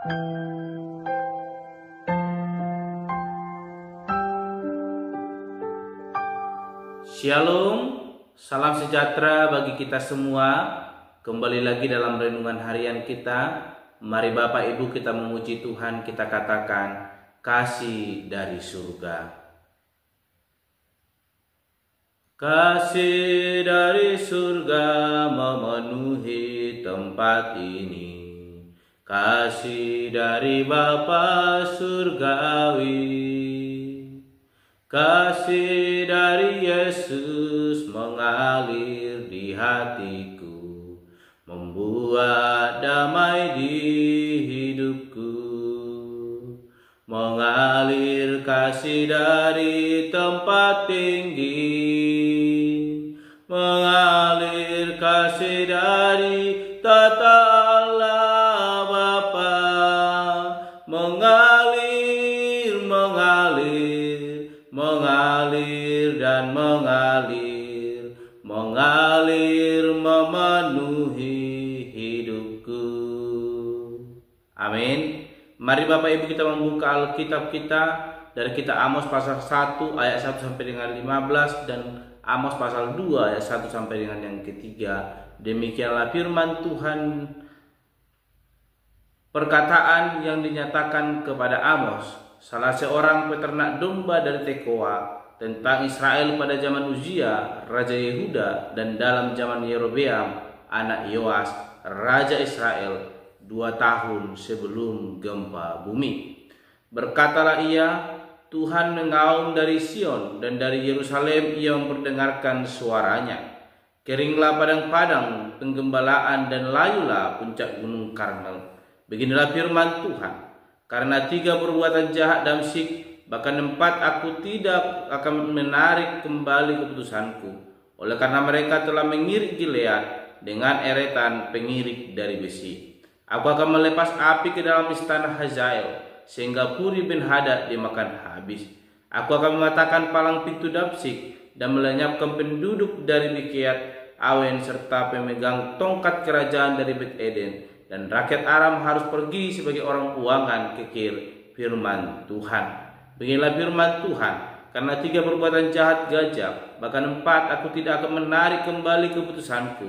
Shalom, salam sejahtera bagi kita semua. Kembali lagi dalam renungan harian kita. Mari Bapak Ibu kita memuji Tuhan, kita katakan kasih dari surga. Kasih dari surga memenuhi tempat ini. Kasih dari Bapa surgawi. Kasih dari Yesus mengalir di hatiku, membuat damai di hidupku. Mengalir kasih dari tempat tinggi, mengalir kasih dari tata Allah Bapa, mengalir dan mengalir memenuhi hidupku. Amin. Mari Bapak Ibu kita membuka Alkitab kita dari kitab Amos pasal 1 ayat 1 sampai dengan 15 dan Amos pasal 2 ayat 1 sampai dengan yang ketiga. Demikianlah firman Tuhan, perkataan yang dinyatakan kepada Amos, salah seorang peternak domba dari Tekoa, tentang Israel pada zaman Uzia, Raja Yehuda, dan dalam zaman Yerobeam, anak Yoas, Raja Israel, 2 tahun sebelum gempa bumi. Berkatalah ia, Tuhan mengaum dari Sion, dan dari Yerusalem ia memperdengarkan suaranya. Keringlah padang-padang penggembalaan dan layulah puncak gunung Karmel. Beginilah firman Tuhan, karena 3 perbuatan jahat Damsyik, bahkan 4 aku tidak akan menarik kembali keputusanku. Oleh karena mereka telah mengirik Gilead dengan eretan pengirik dari besi. Aku akan melepas api ke dalam istana Hazael, sehingga Puri bin Hadad dimakan habis. Aku akan mematahkan palang pintu Damsyik dan melenyapkan penduduk dari Bikiat Awen serta pemegang tongkat kerajaan dari Bet Eden. Dan rakyat Aram harus pergi sebagai orang buangan ke Kir, firman Tuhan. Beginilah firman Tuhan, karena 3 perbuatan jahat gajah, bahkan 4 aku tidak akan menarik kembali keputusanku.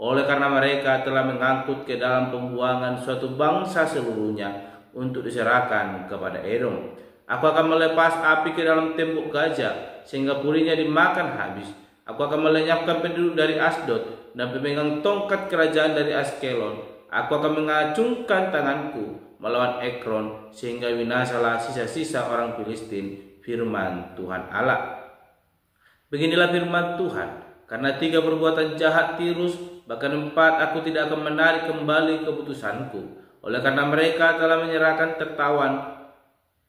Oleh karena mereka telah mengangkut ke dalam pembuangan suatu bangsa seluruhnya untuk diserahkan kepada Edom. Aku akan melepas api ke dalam tembok gajah, sehingga purinya dimakan habis. Aku akan melenyapkan penduduk dari Asdod dan pemegang tongkat kerajaan dari Askelon. Aku akan mengacungkan tanganku melawan Ekron, sehingga binasalah sisa-sisa orang Filistin, firman Tuhan Allah. Beginilah firman Tuhan, karena 3 perbuatan jahat Tirus, bahkan 4 aku tidak akan menarik kembali keputusanku. Oleh karena mereka telah menyerahkan tertawan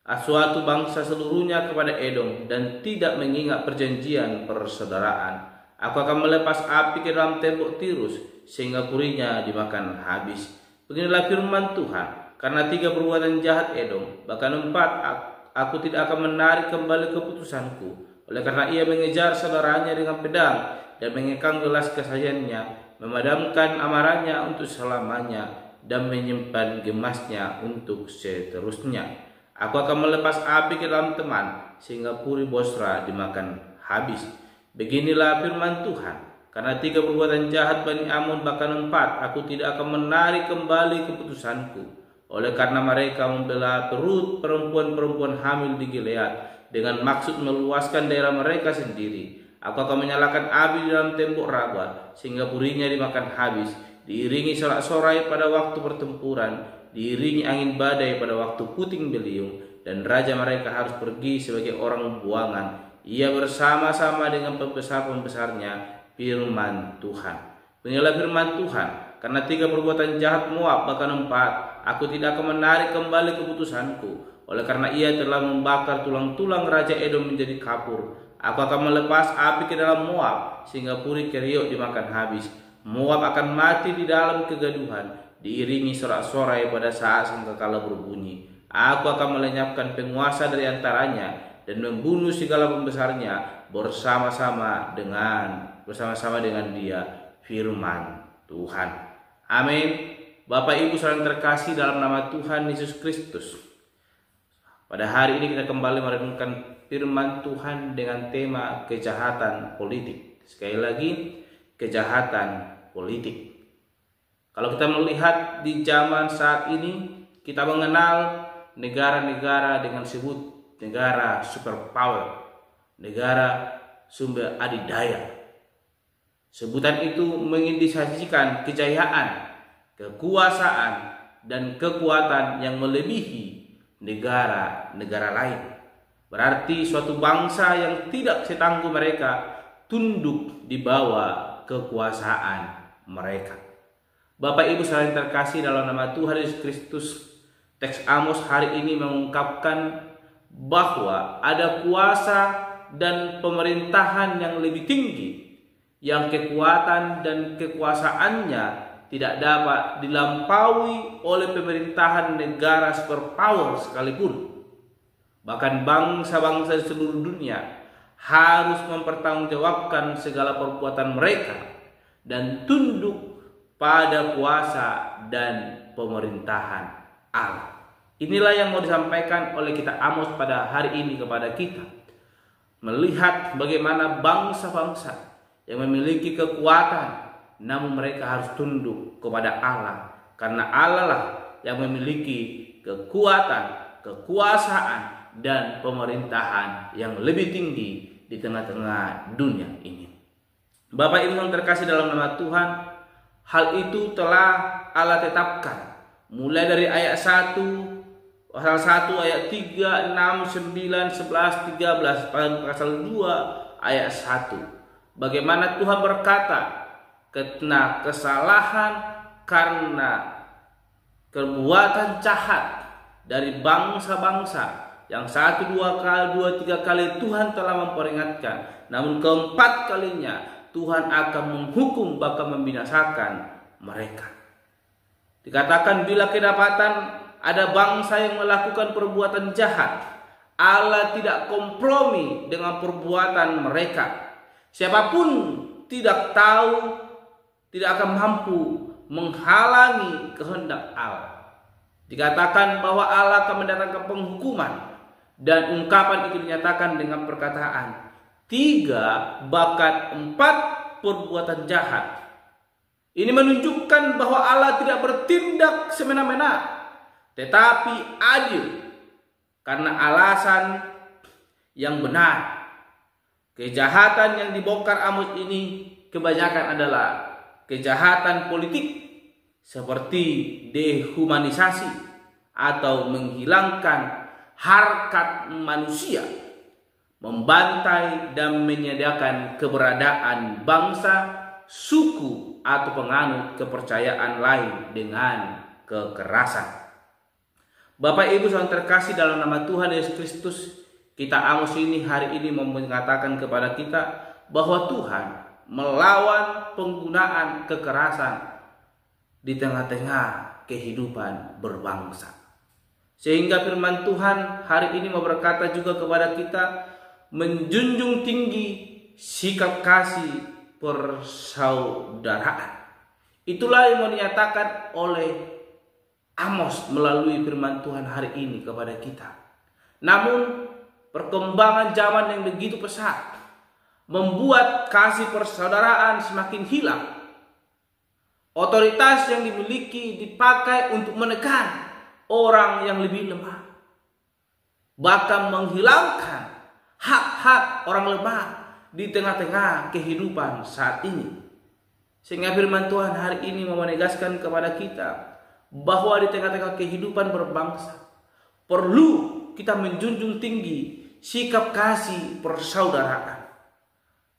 suatu bangsa seluruhnya kepada Edom dan tidak mengingat perjanjian persaudaraan. Aku akan melepas api ke dalam tembok Tirus, sehingga purinya dimakan habis. Beginilah firman Tuhan, karena 3 perbuatan jahat Edom, bahkan 4 aku tidak akan menarik kembali keputusanku. Oleh karena ia mengejar saudaranya dengan pedang dan mengekang gelas kesayangannya, memadamkan amarahnya untuk selamanya dan menyimpan gemasnya untuk seterusnya. Aku akan melepas api ke dalam teman, sehingga puri Bosra dimakan habis. Beginilah firman Tuhan, karena 3 perbuatan jahat Bani Amun, bahkan 4 aku tidak akan menarik kembali keputusanku. Oleh karena mereka membela perut perempuan-perempuan hamil di Gilead dengan maksud meluaskan daerah mereka sendiri. Aku akan menyalakan api di dalam tembok Raba, sehingga purinya dimakan habis. Diiringi sorak-sorai pada waktu pertempuran, diiringi angin badai pada waktu puting beliung, dan raja mereka harus pergi sebagai orang buangan. Ia bersama-sama dengan pembesar-pembesarnya, firman Tuhan. Beginilah firman Tuhan, karena 3 perbuatan jahat Moab, bahkan 4 aku tidak akan menarik kembali keputusanku. Oleh karena ia telah membakar tulang-tulang Raja Edom menjadi kapur. Aku akan melepas api ke dalam Moab, sehingga puri Keriot dimakan habis. Moab akan mati di dalam kegaduhan, diiringi sorak-sorai pada saat sangkakala berbunyi. Aku akan melenyapkan penguasa dari antaranya dan membunuh segala pembesarnya bersama-sama dengan dia, firman Tuhan. Amin. Bapak Ibu saudara terkasih dalam nama Tuhan Yesus Kristus, pada hari ini kita kembali merenungkan firman Tuhan dengan tema kejahatan politik. Sekali lagi, kejahatan politik. Kalau kita melihat di zaman saat ini, kita mengenal negara-negara dengan sebut negara superpower, negara sumber adidaya. Sebutan itu mengindikasikan kejayaan, kekuasaan, dan kekuatan yang melebihi negara-negara lain. Berarti suatu bangsa yang tidak setangguh mereka tunduk di bawah kekuasaan mereka. Bapak Ibu saudara yang terkasih dalam nama Tuhan Yesus Kristus, teks Amos hari ini mengungkapkan bahwa ada kuasa dan pemerintahan yang lebih tinggi, yang kekuatan dan kekuasaannya tidak dapat dilampaui oleh pemerintahan negara superpower sekalipun. Bahkan bangsa-bangsa di seluruh dunia harus mempertanggungjawabkan segala perbuatan mereka dan tunduk pada kuasa dan pemerintahan Allah. Inilah yang mau disampaikan oleh kita Amos pada hari ini kepada kita. Melihat bagaimana bangsa-bangsa yang memiliki kekuatan, namun mereka harus tunduk kepada Allah. Karena Allah lah yang memiliki kekuatan, kekuasaan, dan pemerintahan yang lebih tinggi di tengah-tengah dunia ini. Bapak Ibu yang terkasih dalam nama Tuhan, hal itu telah Allah tetapkan. Mulai dari ayat 1, pasal 1 ayat 3, 6, 9, 11, 13, pasal 2 ayat 1. Bagaimana Tuhan berkata, karena kesalahan, karena perbuatan jahat dari bangsa-bangsa yang 1, 2 kali, 2, 3 kali Tuhan telah memperingatkan, namun keempat kalinya Tuhan akan menghukum bahkan membinasakan mereka. Dikatakan bila kedapatan ada bangsa yang melakukan perbuatan jahat, Allah tidak kompromi dengan perbuatan mereka. Siapapun tidak tahu, tidak akan mampu menghalangi kehendak Allah. Dikatakan bahwa Allah akan mendatangkan penghukuman, dan ungkapan itu dinyatakan dengan perkataan 3 bahkan 4 perbuatan jahat. Ini menunjukkan bahwa Allah tidak bertindak semena-mena, tetapi adil karena alasan yang benar. Kejahatan yang dibongkar Amos ini kebanyakan adalah kejahatan politik, seperti dehumanisasi atau menghilangkan harkat manusia, membantai dan menyediakan keberadaan bangsa, suku, atau penganut kepercayaan lain dengan kekerasan. Bapak Ibu saudara terkasih dalam nama Tuhan Yesus Kristus, kita Amos ini hari ini mengatakan kepada kita bahwa Tuhan melawan penggunaan kekerasan di tengah-tengah kehidupan berbangsa. Sehingga firman Tuhan hari ini mau berkata juga kepada kita, menjunjung tinggi sikap kasih persaudaraan. Itulah yang mau dinyatakan oleh Amos melalui firman Tuhan hari ini kepada kita. Namun perkembangan zaman yang begitu pesat membuat kasih persaudaraan semakin hilang. Otoritas yang dimiliki dipakai untuk menekan orang yang lebih lemah, bahkan menghilangkan hak-hak orang lemah di tengah-tengah kehidupan saat ini. Sehingga firman Tuhan hari ini menegaskan kepada kita bahwa di tengah-tengah kehidupan berbangsa perlu kita menjunjung tinggi sikap kasih persaudaraan.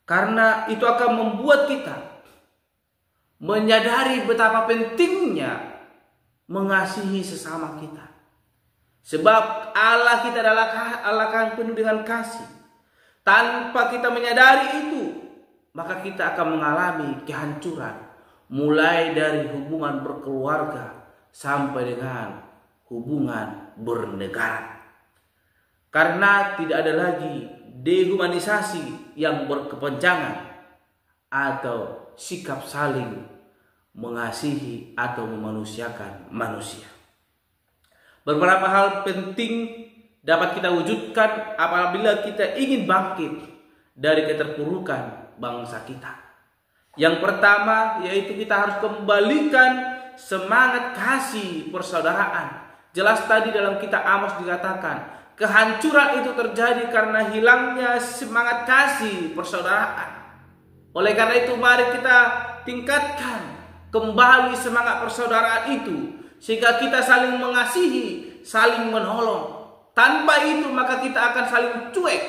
Karena itu akan membuat kita menyadari betapa pentingnya mengasihi sesama kita. Sebab Allah kita adalah Allah yang penuh dengan kasih. Tanpa kita menyadari itu, maka kita akan mengalami kehancuran. Mulai dari hubungan berkeluarga sampai dengan hubungan bernegara. Karena tidak ada lagi dehumanisasi yang berkepanjangan atau sikap saling mengasihi atau memanusiakan manusia. Beberapa hal penting dapat kita wujudkan apabila kita ingin bangkit dari keterpurukan bangsa kita. Yang pertama yaitu kita harus kembalikan semangat kasih persaudaraan. Jelas tadi dalam kitab Amos dikatakan, kehancuran itu terjadi karena hilangnya semangat kasih persaudaraan. Oleh karena itu mari kita tingkatkan kembali semangat persaudaraan itu, sehingga kita saling mengasihi, saling menolong. Tanpa itu maka kita akan saling cuek,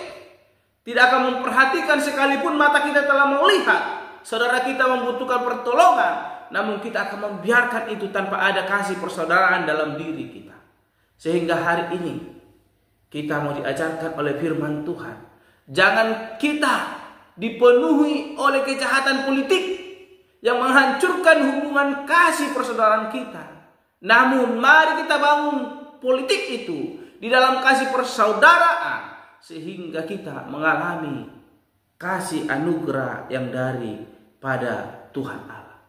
tidak akan memperhatikan sekalipun mata kita telah melihat saudara kita membutuhkan pertolongan, namun kita akan membiarkan itu tanpa ada kasih persaudaraan dalam diri kita. Sehingga hari ini kita mau diajarkan oleh firman Tuhan, jangan kita dipenuhi oleh kejahatan politik yang menghancurkan hubungan kasih persaudaraan kita. Namun mari kita bangun politik itu di dalam kasih persaudaraan, sehingga kita mengalami kasih anugerah yang daripada Tuhan Allah.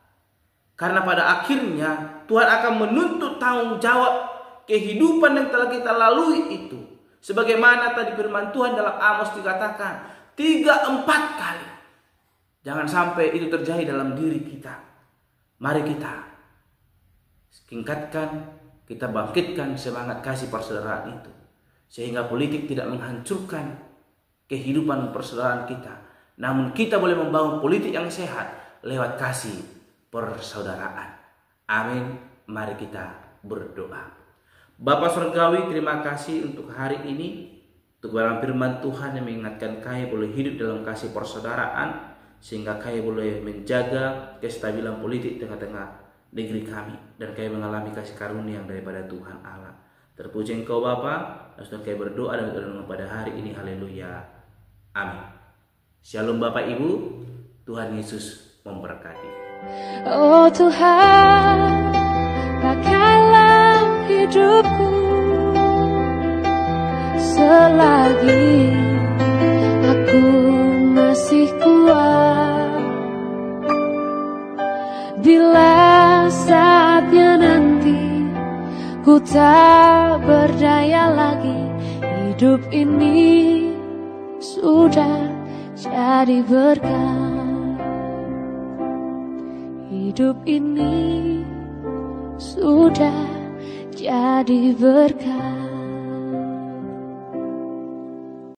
Karena pada akhirnya Tuhan akan menuntut tanggung jawab kehidupan yang telah kita lalui itu. Sebagaimana tadi firman Tuhan dalam Amos dikatakan 3-4 kali. Jangan sampai itu terjadi dalam diri kita. Mari kita tingkatkan, kita bangkitkan semangat kasih persaudaraan itu, sehingga politik tidak menghancurkan kehidupan persaudaraan kita, namun kita boleh membangun politik yang sehat lewat kasih persaudaraan. Amin. Mari kita berdoa. Bapa Surgawi, terima kasih untuk hari ini, untuk dalam firman Tuhan yang mengingatkan kami boleh hidup dalam kasih persaudaraan, sehingga kami boleh menjaga kestabilan politik tengah-tengah negeri kami, dan kami mengalami kasih karunia yang daripada Tuhan Allah. Terpuji Engkau Bapa, dan sudah kami berdoa dan berdoa pada hari ini. Haleluya. Amin. Shalom Bapak Ibu, Tuhan Yesus memberkati. Oh Tuhan, pakailah hidupku selagi aku masih kuat. Bila saatnya nanti ku tak berdaya lagi, hidup ini sudah jadi berkat. Hidup ini sudah jadi berkat.